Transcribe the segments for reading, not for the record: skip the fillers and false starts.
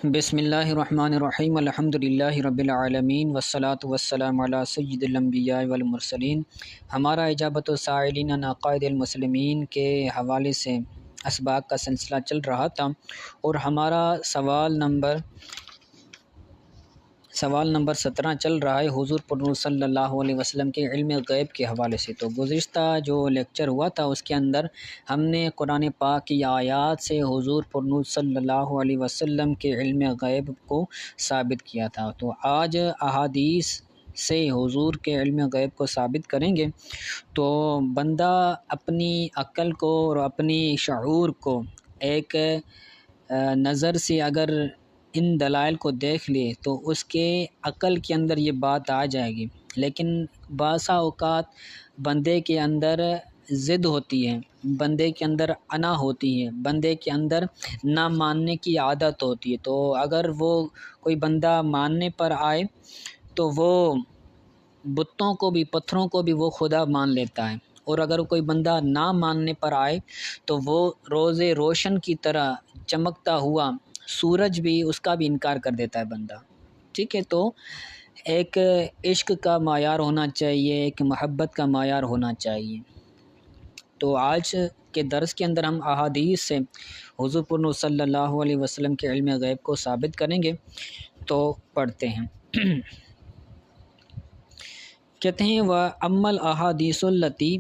بسم اللہ الرحمن الرحیم الحمد للہ رب العالمین والصلاة والسلام علی سید الانبیاء والمرسلین۔ ہمارا اجابت السائلین عن عقائد المسلمین کے حوالے سے اسباق کا سلسلہ چل رہا تھا، اور ہمارا سوال نمبر 17 چل رہا ہے حضور پر نور صلی اللہ علیہ وسلم کے علم غیب کے حوالے سے۔ تو گزشتہ جو لیکچر ہوا تھا اس کے اندر ہم نے قرآن پاک کی آیات سے حضور پر نور صلی اللہ علیہ وسلم کے علم غیب کو ثابت کیا تھا۔ تو آج احادیث سے حضور کے علم غیب کو ثابت کریں گے۔ تو بندہ اپنی عقل کو اور اپنی شعور کو ایک نظر سے اگر ان دلائل کو دیکھ لے تو اس کے عقل کے اندر یہ بات آ جائے گی، لیکن بعض اوقات بندے کے اندر ضد ہوتی ہے، بندے کے اندر انا ہوتی ہے، بندے کے اندر نہ ماننے کی عادت ہوتی ہے۔ تو اگر وہ کوئی بندہ ماننے پر آئے تو وہ بتوں کو بھی، پتھروں کو بھی وہ خدا مان لیتا ہے، اور اگر کوئی بندہ نہ ماننے پر آئے تو وہ روز روشن کی طرح چمکتا ہوا سورج بھی، اس کا بھی انکار کر دیتا ہے بندہ۔ ٹھیک ہے، تو ایک عشق کا معیار ہونا چاہیے، ایک محبت کا معیار ہونا چاہیے۔ تو آج کے درس کے اندر ہم احادیث سے حضور پر نور صلی اللہ علیہ وسلم کے علم غیب کو ثابت کریں گے۔ تو پڑھتے ہیں۔ کہتے ہیں وَأَمَّا الْأَحَادِيثُ الَّتِي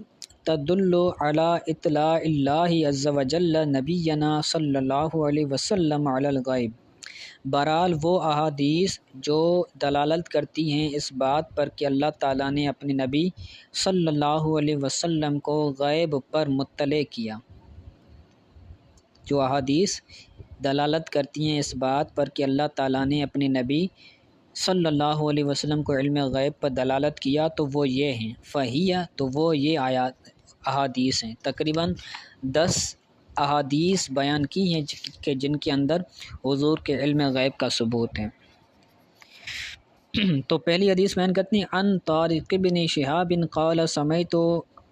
تَدُلُّ عَلَىٰ اطلاع اللہ عز وجل نبینا صلی اللہ علیہ وسلم علی الغیب۔ بہرحال وہ احادیث جو دلالت کرتی ہیں اس بات پر کہ اللہ تعالیٰ نے اپنے نبی صلی اللہ علیہ وسلم کو غیب پر مطلع کیا، جو احادیث دلالت کرتی ہیں اس بات پر کہ اللہ تعالیٰ نے اپنے نبی صلی اللہ علیہ وسلم کو علم غیب پر دلالت کیا، تو وہ یہ ہیں فہیہ، تو وہ یہ احادیث ہیں۔ تقریباً 10 احادیث بیان کی ہیں کہ جن کے اندر حضور کے علم غیب کا ثبوت ہے۔ تو پہلی حدیث بیان کرتے ہیں ان طارق بن شہاب قال سمعت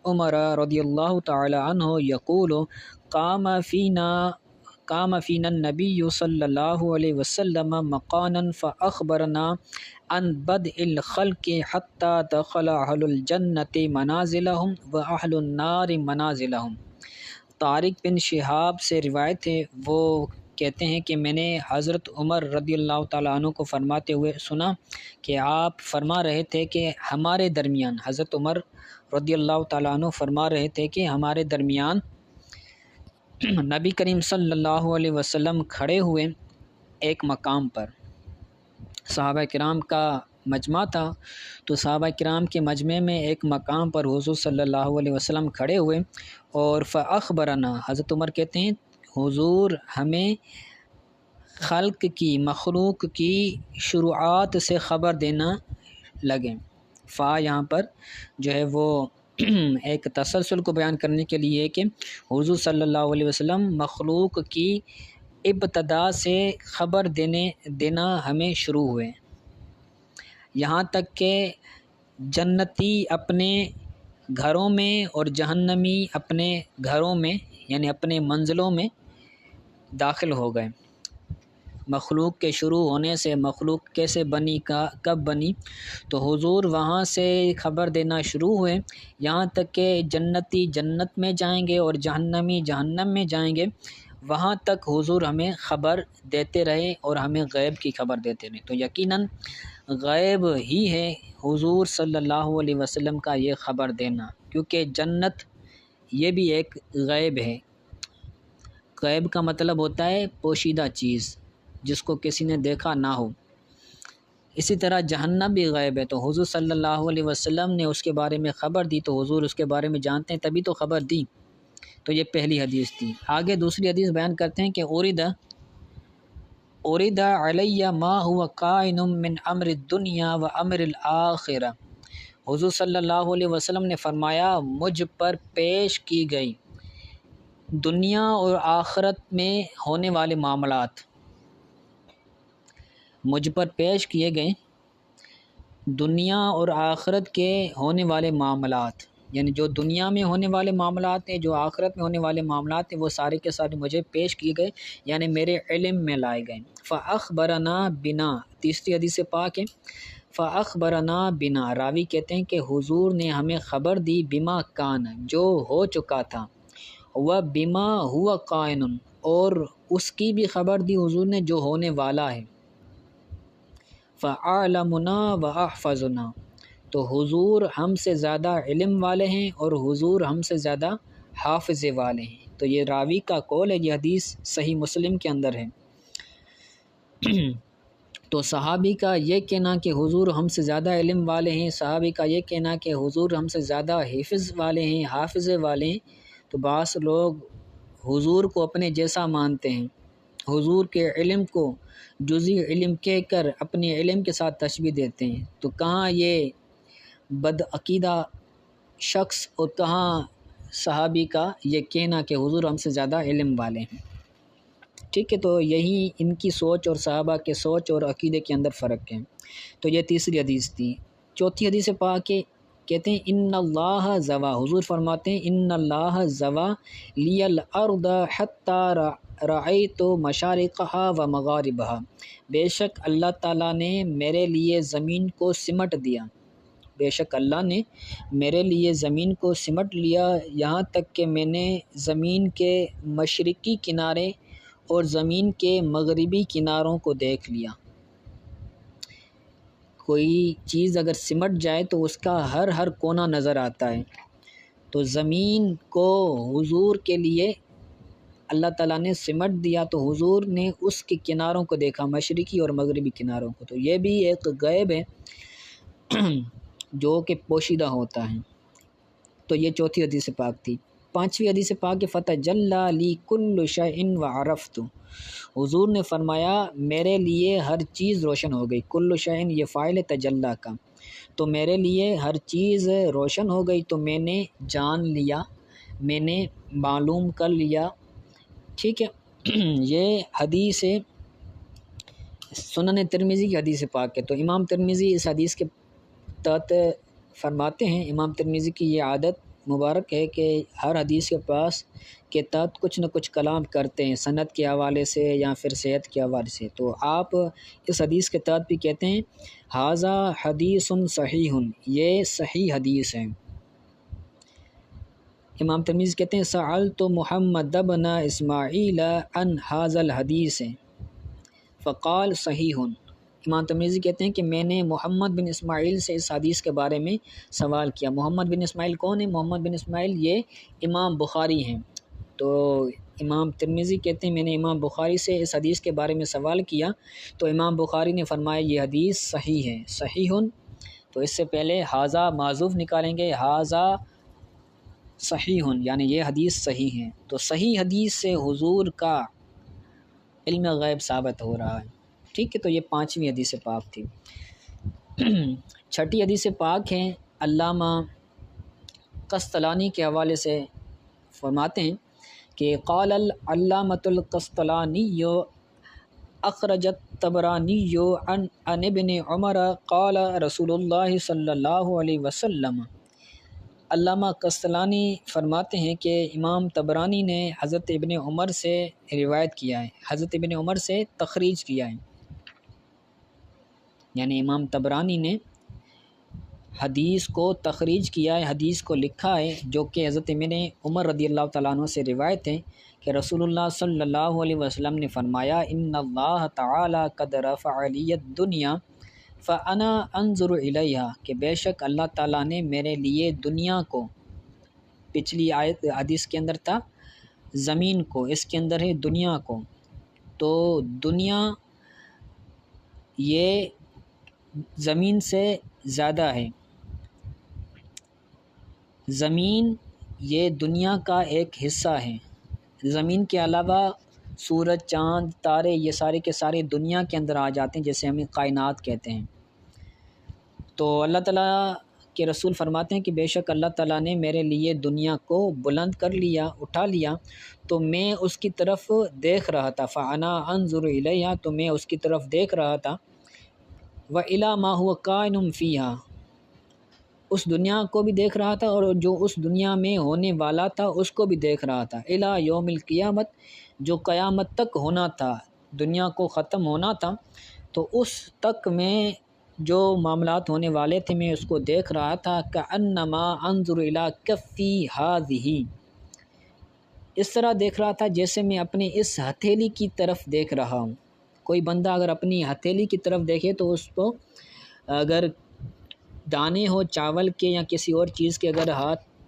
عمر رضی اللہ تعالی عنہ یقول قام فینا النبی صلی اللہ علیہ وسلم مقانا فاخبرنا عن بدء الخلق حتى دخل اہل الجنۃ منازلهم واہل النار منازلهم۔ طارق بن شہاب سے روایت ہے، وہ کہتے ہیں کہ میں نے حضرت عمر رضی اللہ تعالیٰ عنہ کو فرماتے ہوئے سنا کہ آپ فرما رہے تھے کہ ہمارے درمیان، حضرت عمر رضی اللہ تعالیٰ عنہ فرما رہے تھے کہ ہمارے درمیان نبی کریم صلی اللہ علیہ وسلم کھڑے ہوئے ایک مقام پر۔ صحابہ کرام کا مجمع تھا، تو صحابہ کرام کے مجمع میں ایک مقام پر حضور صلی اللہ علیہ وسلم کھڑے ہوئے، اور فاخبرنا، حضرت عمر کہتے ہیں حضور ہمیں خلق کی، مخلوق کی شروعات سے خبر دینا لگے۔ یہاں پر جو ہے وہ ایک تسلسل کو بیان کرنے کے لیے کہ حضور صلی اللہ علیہ وسلم مخلوق کی ابتدا سے خبر دینا ہمیں شروع ہوئے، یہاں تک کہ جنتی اپنے گھروں میں اور جہنمی اپنے گھروں میں، یعنی اپنے منزلوں میں داخل ہو گئے۔ مخلوق کے شروع ہونے سے، مخلوق کیسے بنی، کب بنی، تو حضور وہاں سے خبر دینا شروع ہوئے، یہاں تک کہ جنتی جنت میں جائیں گے اور جہنمی جہنم میں جائیں گے، وہاں تک حضور ہمیں خبر دیتے رہے اور ہمیں غیب کی خبر دیتے رہے۔ تو یقیناً غیب ہی ہے حضور صلی اللہ علیہ وسلم کا یہ خبر دینا، کیونکہ جنت یہ بھی ایک غیب ہے۔ غیب کا مطلب ہوتا ہے پوشیدہ چیز جس کو کسی نے دیکھا نہ ہو۔ اسی طرح جہنم بھی غیب ہے، تو حضور صلی اللہ علیہ وسلم نے اس کے بارے میں خبر دی، تو حضور اس کے بارے میں جانتے ہیں تبھی تو خبر دی۔ تو یہ پہلی حدیث تھی۔ آگے دوسری حدیث بیان کرتے ہیں کہ اورد علی ما هو کائن من امر الدنیا و امر الآخرہ۔ حضور صلی اللہ علیہ وسلم نے فرمایا مجھ پر پیش کی گئی دنیا اور آخرت میں ہونے والے معاملات، مجھ پر پیش کیے گئے دنیا اور آخرت کے ہونے والے معاملات، یعنی جو دنیا میں ہونے والے معاملات ہیں، جو آخرت میں ہونے والے معاملات ہیں، وہ سارے کے سارے مجھے پیش کیے گئے، یعنی میرے علم میں لائے گئے۔ فَأَخْبَرَنَا بِنَا، تیسری حدیث پاک ہے، فَأَخْبَرَنَا بِنَا، راوی کہتے ہیں کہ حضور نے ہمیں خبر دی، بما کان، جو ہو چکا تھا، وَبِمَا هُوَ قَائِنٌ، اور اس کی بھی خبر دی حضور نے جو ہونے والا ہے۔ فَأَعْلَمُنَا وَأَحْفَظُنَا، تو حضور ہم سے زیادہ علم والے ہیں اور حضور ہم سے زیادہ حافظ والے ہیں۔ تو یہ راوی کا قول ہے، یہ حدیث صحیح مسلم کے اندر ہے۔ تو صحابی کا یہ کہنا کہ حضور ہم سے زیادہ علم والے ہیں، صحابی کا یہ کہنا کہ حضور ہم سے زیادہ حفظ والے ہیں، حافظ والے ہیں، تو بعض لوگ حضور کو اپنے جیسا مانتے ہیں، حضور کے علم کو جزئی علم کہہ کر اپنے علم کے ساتھ تشبیہ دیتے ہیں۔ تو کہاں یہ بدعقیدہ شخص اور کہاں صحابی کا یہ کہنا کہ حضور ہم سے زیادہ علم والے ہیں۔ ٹھیک ہے، تو یہی ان کی سوچ اور صحابہ کے سوچ اور عقیدے کے اندر فرق ہے۔ تو یہ تیسری حدیث تھی۔ چوتھی حدیث پاک کے کہتے ہیں ان اللہ زوا، حضور فرماتے ہیں ان اللہ زوا لی الارض حتی رأیت مشارقها و مغاربها، بے شک اللہ تعالیٰ نے میرے لیے زمین کو سمٹ دیا، بے شک اللہ نے میرے لیے زمین کو سمٹ لیا، یہاں تک کہ میں نے زمین کے مشرقی کنارے اور زمین کے مغربی کناروں کو دیکھ لیا۔ کوئی چیز اگر سمٹ جائے تو اس کا ہر کونا نظر آتا ہے، تو زمین کو حضور کے لیے اللہ تعالیٰ نے سمٹ دیا، تو حضور نے اس کے کناروں کو دیکھا، مشرقی اور مغربی کناروں کو۔ تو یہ بھی ایک غیب ہے جو کہ پوشیدہ ہوتا ہے۔ تو یہ چوتھی حدیث پاک تھی۔ پانچویں حدیث پاک کہ فتجلی لی کل شیء وعرفت، حضور نے فرمایا میرے لیے ہر چیز روشن ہو گئی، کل شیء یہ فاعل تجلی کا، تو میرے لیے ہر چیز روشن ہو گئی، تو میں نے جان لیا، میں نے معلوم کر لیا۔ ٹھیک ہے، یہ حدیث سنن ترمذی کی حدیث پاک ہے۔ تو امام ترمذی اس حدیث کے تحت فرماتے ہیں، امام ترمذی کی یہ عادت مبارک ہے کہ ہر حدیث کے تحت کچھ نہ کچھ کلام کرتے ہیں، سند کے حوالے سے یا پھر صحت کے حوالے سے۔ تو آپ اس حدیث کے تحت بھی کہتے ہیں ھذا حدیث صحیح، یہ صحیح حدیث ہے۔ امام ترمذی کہتے ہیں سألت محمد بن اسماعیل عن ھذا الحدیث فقال صحیح، امام ترمذی کہتے ہیں کہ میں نے محمد بن اسماعیل سے اس حدیث کے بارے میں سوال کیا۔ محمد بن اسماعیل کون ہے؟ محمد بن اسماعیل یہ امام بخاری ہیں۔ تو امام ترمذی کہتے ہیں میں نے امام بخاری سے اس حدیث کے بارے میں سوال کیا، تو امام بخاری نے فرمایا یہ حدیث صحیح ہے، صحیح۔ تو اس سے پہلے ھذا معذوف نکالیں گے، ھذا صحیح، یعنی یہ حدیث صحیح ہے۔ تو صحیح حدیث سے حضور کا علم غیب ثابت ہو رہا ہے۔ ٹھیک ہے، تو یہ پانچویں حدیث پاک تھی۔ چھٹی حدیث پاک ہیں، علامہ قسطلانی کے حوالے سے فرماتے ہیں کہ قال العلامۃ القسطلانی اخرجت طبرانی عن ابن عمر قال رسول اللہ صلی اللہ علیہ وسلم، علامہ قسطلانی فرماتے ہیں کہ امام طبرانی نے حضرت ابن عمر سے روایت کیا ہے، حضرت ابن عمر سے تخریج کیا ہے، یعنی امام طبرانی نے حدیث کو تخریج کیا ہے، حدیث کو لکھا ہے، جو کہ حضرت ابن عمر رضی اللہ تعالیٰ عنہ سے روایت ہے کہ رسول اللہ صلی اللہ علیہ وسلم نے فرمایا ان اللہ تعالی قد رفع لی الدنیا فانا انظر الیہا، کہ بے شک اللہ تعالیٰ نے میرے لیے دنیا کو، پچھلی آیت حدیث کے اندر تھا زمین کو، اس کے اندر ہے دنیا کو، تو دنیا یہ زمین سے زیادہ ہے، زمین یہ دنیا کا ایک حصہ ہے، زمین کے علاوہ سورج، چاند، تارے یہ سارے کے سارے دنیا کے اندر آ جاتے ہیں، جیسے ہمیں کائنات کہتے ہیں۔ تو اللہ تعالیٰ کے رسول فرماتے ہیں کہ بے شک اللہ تعالیٰ نے میرے لیے دنیا کو بلند کر لیا، اٹھا لیا، تو میں اس کی طرف دیکھ رہا تھا، فانا انظر الیہا، تو میں اس کی طرف دیکھ رہا تھا، وَإِلَى مَا هُوَ قَائِمٌ فِيهَا، اس دنیا کو بھی دیکھ رہا تھا اور جو اس دنیا میں ہونے والا تھا اس کو بھی دیکھ رہا تھا، الی یوم القیامت، جو قیامت تک ہونا تھا، دنیا کو ختم ہونا تھا، تو اس تک میں جو معاملات ہونے والے تھے میں اس کو دیکھ رہا تھا، کأنما انظر الی کفی ہذہ، اس طرح دیکھ رہا تھا جیسے میں اپنے اس ہتھیلی کی طرف دیکھ رہا ہوں۔ کوئی بندہ اگر اپنی ہتھیلی کی طرف دیکھے تو اس کو اگر دانے ہو چاول کے یا کسی اور چیز کے، اگر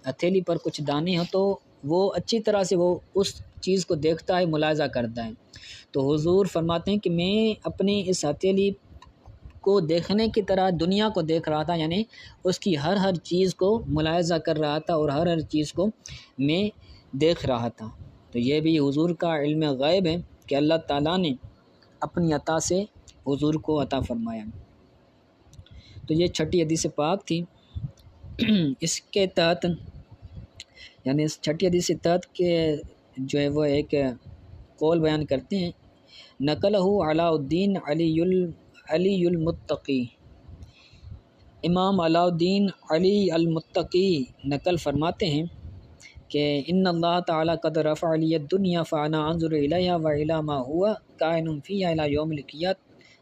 ہتھیلی پر کچھ دانے ہو تو وہ اچھی طرح سے وہ اس چیز کو دیکھتا ہے، ملاحظہ کرتا ہے۔ تو حضور فرماتے ہیں کہ میں اپنے اس ہتھیلی کو دیکھنے کی طرح دنیا کو دیکھ رہا تھا، یعنی اس کی ہر چیز کو ملاحظہ کر رہا تھا اور ہر چیز کو میں دیکھ رہا تھا۔ تو یہ بھی حضور کا علم غیب ہے کہ اللہ تعالیٰ نے اپنی عطا سے حضور کو عطا فرمایا۔ تو یہ چھٹی حدیث پاک تھی۔ اس کے تحت یعنی اس چھٹی حدیث کے تحت کہ جو ہے وہ ایک قول بیان کرتے ہیں، نقلہ علاء الدین علی المتقی، امام علاء الدین علی المتقی نقل فرماتے ہیں کہ ان اللہ تعالیٰ قد رفع لی الدنیا فانا انظر الیہا والی ما هو کائن فیہا الی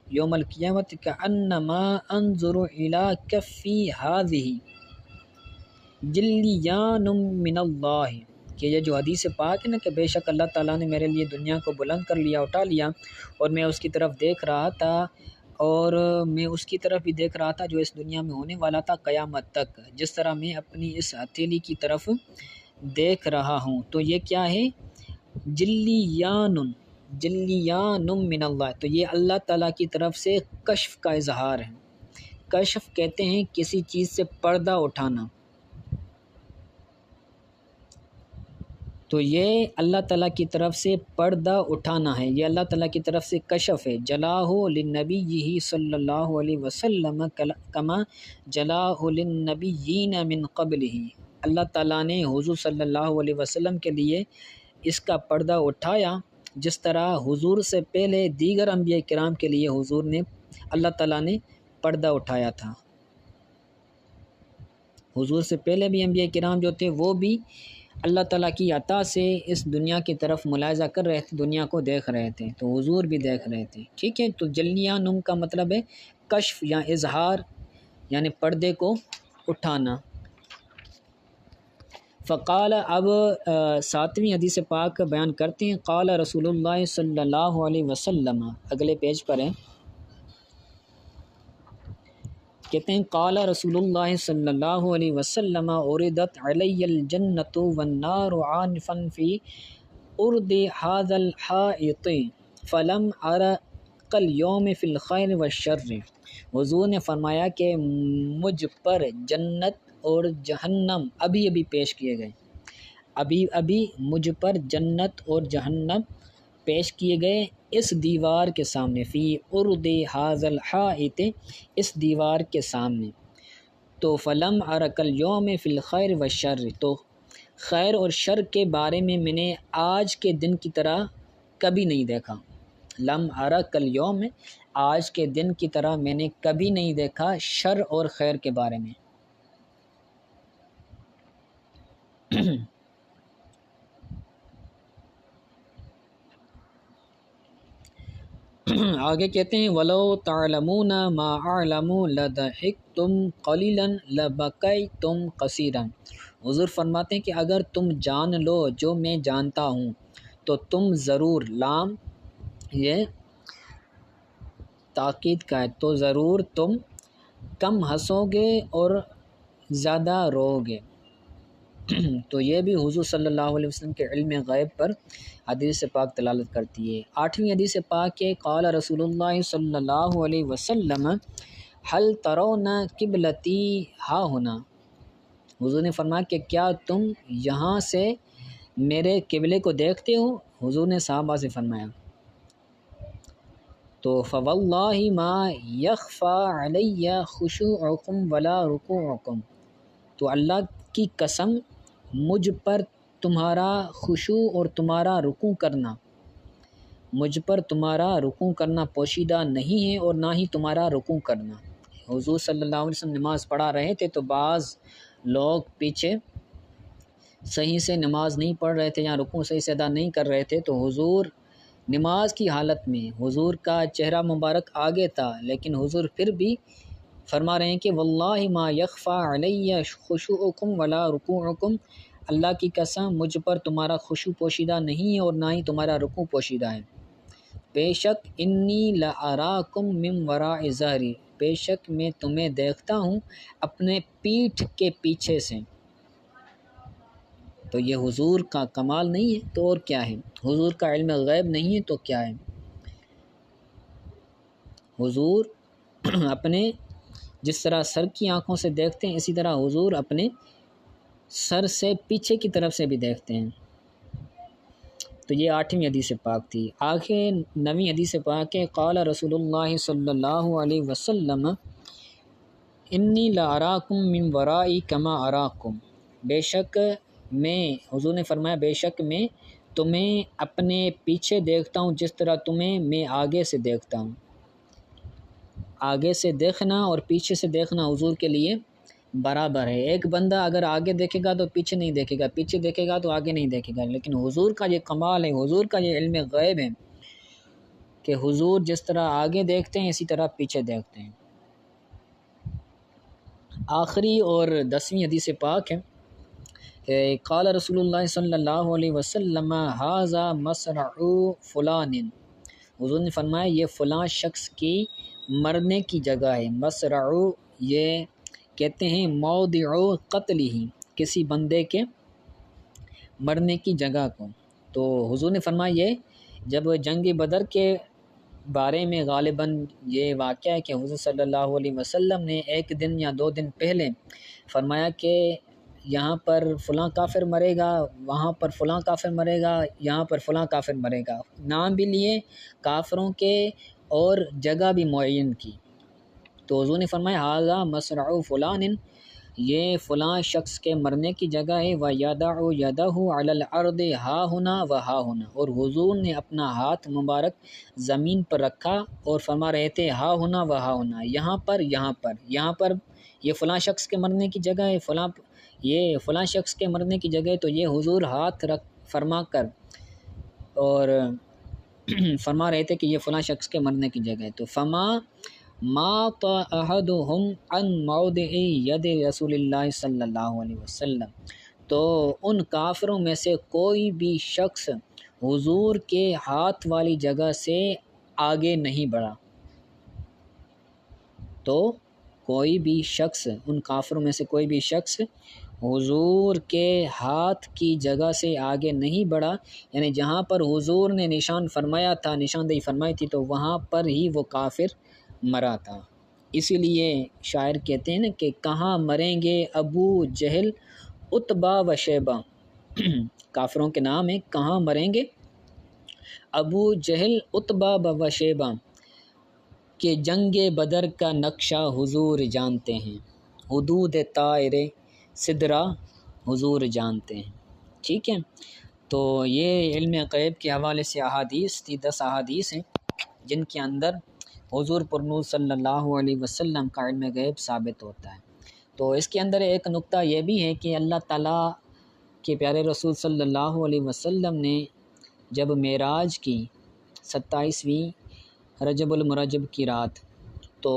یوم القیامت کانما انظر الی کفی ہذہ جلیان من اللہ، کہ یہ جو حدیث پاک ہے نا کہ بے شک اللہ تعالیٰ نے میرے لیے دنیا کو بلند کر لیا، اٹھا لیا، اور میں اس کی طرف دیکھ رہا تھا، اور میں اس کی طرف بھی دیکھ رہا تھا جو اس دنیا میں ہونے والا تھا قیامت تک، جس طرح میں اپنی اس ہتھیلی کی طرف دیکھ رہا ہوں۔ تو یہ کیا ہے؟ جلیان من اللہ، تو یہ اللہ تعالیٰ کی طرف سے کشف کا اظہار ہے۔ کشف کہتے ہیں کسی چیز سے پردہ اٹھانا، تو یہ اللہ تعالیٰ کی طرف سے پردہ اٹھانا ہے، یہ اللہ تعالیٰ کی طرف سے کشف ہے۔ جلاہ للنبی صلی اللہ علیہ وسلم کما جلاہ للنبیین من قبلہ، اللہ تعالیٰ نے حضور صلی اللہ علیہ وسلم کے لیے اس کا پردہ اٹھایا جس طرح حضور سے پہلے دیگر انبیاء کرام کے لیے حضور نے اللہ تعالیٰ نے پردہ اٹھایا تھا۔ حضور سے پہلے بھی انبیاء کرام جو تھے وہ بھی اللہ تعالیٰ کی عطا سے اس دنیا کی طرف ملاحظہ کر رہے تھے، دنیا کو دیکھ رہے تھے، تو حضور بھی دیکھ رہے تھے۔ ٹھیک ہے، تو جلیانم کا مطلب ہے کشف یا اظہار، یعنی پردے کو اٹھانا۔ فقال، اب ساتویں حدیث پاک بیان کرتے ہیں، قال رسول اللہ صلی اللہ علیہ وسلم، اگلے پیج پر ہیں، کہتے ہیں قال رسول اللہ صلی اللہ علیہ وسلم عرضت علی الجنۃ والنار عانفا فی ارض ھذا الحائط فلم ار کالیوم فی الخیر والشر، حضور نے فرمایا کہ مجھ پر جنت اور جہنم ابھی پیش کیے گئے، ابھی مجھ پر جنت اور جہنم پیش کیے گئے اس دیوار کے سامنے، فی ارض ھذا الحائط، اس دیوار کے سامنے، تو فلم ارک الیوم فی الخیر والشر، تو خیر اور شر کے بارے میں نے آج کے دن کی طرح کبھی نہیں دیکھا۔ لم ارک الیوم، آج کے دن کی طرح میں نے کبھی نہیں دیکھا شر اور خیر کے بارے میں۔ آگے کہتے ہیں وَلَوْ تَعْلَمُونَ مَا أَعْلَمُ لَضَحِكْتُمْ قَلِيلًا لَبَكَيْتُمْ كَثِيرًا، حضور فرماتے ہیں کہ اگر تم جان لو جو میں جانتا ہوں تو تم ضرور، لام یہ تاکید کا ہے، تو ضرور تم کم ہنسو گے اور زیادہ رو گے۔ تو یہ بھی حضور صلی اللہ علیہ وسلم کے علم غیب پر حدیث پاک دلالت کرتی ہے۔ آٹھویں حدیث پاک ہے، قال رسول اللہ صلی اللہ علیہ وسلم هل ترون قبلتی ہا ہونا، حضور نے فرمایا کہ کیا تم یہاں سے میرے قبلے کو دیکھتے ہو؟ حضور نے صحابہ سے فرمایا، تو فواللہ ما یخفی علی خشوعکم ولا رکوعکم، تو اللہ کی قسم مجھ پر تمہارا خشوع اور تمہارا رکوع کرنا، مجھ پر تمہارا رکوع کرنا پوشیدہ نہیں ہے اور نہ ہی تمہارا رکوع کرنا، حضور صلی اللہ علیہ وسلم نماز پڑھا رہے تھے تو بعض لوگ پیچھے صحیح سے نماز نہیں پڑھ رہے تھے یا رکوع صحیح سے ادا نہیں کر رہے تھے، تو حضور نماز کی حالت میں حضور کا چہرہ مبارک آگے تھا، لیکن حضور پھر بھی فرما رہے ہیں کہ واللہ ما یخفی علی خشوعکم ولا رکوعکم، اللہ کی قسم مجھ پر تمہارا خشوع پوشیدہ نہیں ہے اور نہ ہی تمہارا رکوع پوشیدہ ہے۔ بے شک انی لاراکم من وراء ظہری، بے شک میں تمہیں دیکھتا ہوں اپنے پیٹھ کے پیچھے سے۔ تو یہ حضور کا کمال نہیں ہے تو اور کیا ہے؟ حضور کا علم غیب نہیں ہے تو کیا ہے؟ حضور اپنے جس طرح سر کی آنکھوں سے دیکھتے ہیں، اسی طرح حضور اپنے سر سے پیچھے کی طرف سے بھی دیکھتے ہیں۔ تو یہ 8ویں حدیث پاک تھی۔ آگے 9ویں حدیث پاک ہے، قال رسول اللہ صلی اللہ علیہ وسلم انی لاراکم من ورائی کما اراکم، بے شک میں، حضور نے فرمایا بے شک میں تمہیں اپنے پیچھے دیکھتا ہوں جس طرح تمہیں میں آگے سے دیکھتا ہوں۔ آگے سے دیکھنا اور پیچھے سے دیکھنا حضور کے لیے برابر ہے۔ ایک بندہ اگر آگے دیکھے گا تو پیچھے نہیں دیکھے گا، پیچھے دیکھے گا تو آگے نہیں دیکھے گا، لیکن حضور کا یہ کمال ہے، حضور کا یہ علم غیب ہے کہ حضور جس طرح آگے دیکھتے ہیں اسی طرح پیچھے دیکھتے ہیں۔ آخری اور 10ویں حدیث پاک ہے، قال رسول اللہ صلی اللہ علیہ وسلم ھذا مصرع فلان، حضور نے فرمایا یہ فلاں شخص کی مرنے کی جگہ ہے۔ مصرع یہ کہتے ہیں موضع قتلہ، کسی بندے کے مرنے کی جگہ کو۔ تو حضور نے فرمایا یہ جب جنگ بدر کے بارے میں غالباً یہ واقعہ ہے کہ حضور صلی اللہ علیہ وسلم نے 1 دن یا 2 دن پہلے فرمایا کہ یہاں پر فلاں کافر مرے گا، وہاں پر فلاں کافر مرے گا، یہاں پر فلاں کافر مرے گا، نام بھی لیے کافروں کے اور جگہ بھی معین کی۔ تو حضور نے فرمایا ھذا مصرع فلان، یہ فلاں شخص کے مرنے کی جگہ ہے، وَيَضَعُ يَدَهُ عَلَى الْأَرْضِ هَاهُنَا وَهَاهُنَا، اور حضور نے اپنا ہاتھ مبارک زمین پر رکھا اور فرما رہے تھے ہاہنا وہاہنا، یہاں پر یہاں پر، یہاں پر یہ فلاں شخص کے مرنے کی جگہ ہے، یہ فلاں شخص کے مرنے کی جگہ ہے، تو یہ حضور ہاتھ رکھ فرما کر اور فرما رہے تھے کہ یہ فلاں شخص کے مرنے کی جگہ ہے۔ تو فما مات احدهم عن موضع ید رسول اللہ صلی اللہ علیہ وسلم، تو ان کافروں میں سے کوئی بھی شخص حضور کے ہاتھ والی جگہ سے آگے نہیں بڑھا۔ تو کوئی بھی شخص، ان کافروں میں سے کوئی بھی شخص حضور کے ہاتھ کی جگہ سے آگے نہیں بڑھا، یعنی جہاں پر حضور نے نشان فرمایا تھا، نشاندہی فرمائی تھی، تو وہاں پر ہی وہ کافر مرا تھا۔ اسی لیے شاعر کہتے ہیں نا کہ کہاں مریں گے ابو جہل عتبہ و شیبہ، کافروں کے نام ہیں، کہاں مریں گے ابو جہل عتبہ و شیبہ، کہ جنگ بدر کا نقشہ حضور جانتے ہیں، حدود طائر سدرہ حضور جانتے ہیں۔ ٹھیک ہے، تو یہ علم غیب کے حوالے سے احادیث تھی، 10 احادیث ہیں جن کے اندر حضور پر نور صلی اللہ علیہ وسلم کا علم غیب ثابت ہوتا ہے۔ تو اس کے اندر ایک نقطہ یہ بھی ہے کہ اللہ تعالیٰ کے پیارے رسول صلی اللہ علیہ وسلم نے جب معراج کی 27ویں رجب المرجب کی رات، تو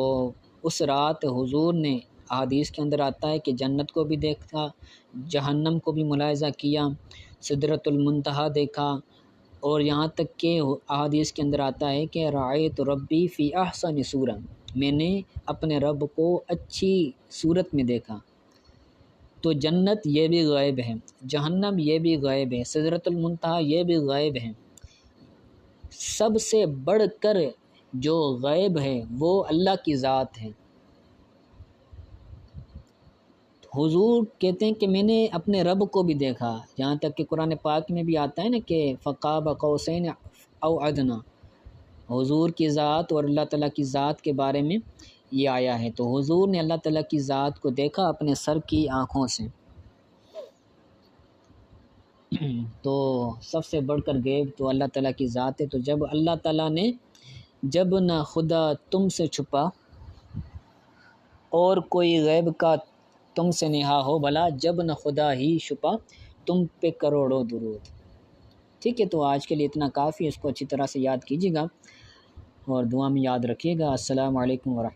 اس رات حضور نے، احادیث کے اندر آتا ہے کہ جنت کو بھی دیکھا، جہنم کو بھی ملاحظہ کیا، سدرۃ المنتہا دیکھا، اور یہاں تک کہ احادیث کے اندر آتا ہے کہ رأیت ربی فی احسن صورہ، میں نے اپنے رب کو اچھی صورت میں دیکھا۔ تو جنت یہ بھی غائب ہے، جہنم یہ بھی غائب ہے، سدرۃ المنتہا یہ بھی غائب ہے۔ سب سے بڑھ کر جو غائب ہے وہ اللہ کی ذات ہے۔ حضور کہتے ہیں کہ میں نے اپنے رب کو بھی دیکھا، جہاں تک کہ قرآن پاک میں بھی آتا ہے نا کہ فقاب قوسین او ادنی، حضور کی ذات اور اللہ تعالیٰ کی ذات کے بارے میں یہ آیا ہے۔ تو حضور نے اللہ تعالیٰ کی ذات کو دیکھا اپنے سر کی آنکھوں سے۔ تو سب سے بڑھ کر غیب تو اللہ تعالیٰ کی ذات ہے۔ تو جب اللہ تعالیٰ نے، جب نہ خدا تم سے چھپا اور کوئی غیب کا تم سے نہا ہو بھلا، جب نہ خدا ہی چھپا تم پہ کروڑوں درود۔ ٹھیک ہے، تو آج کے لیے اتنا کافی ہے، اس کو اچھی طرح سے یاد کیجیے گا اور دعا میں یاد رکھیے گا۔ السلام علیکم ورحمۃ اللہ۔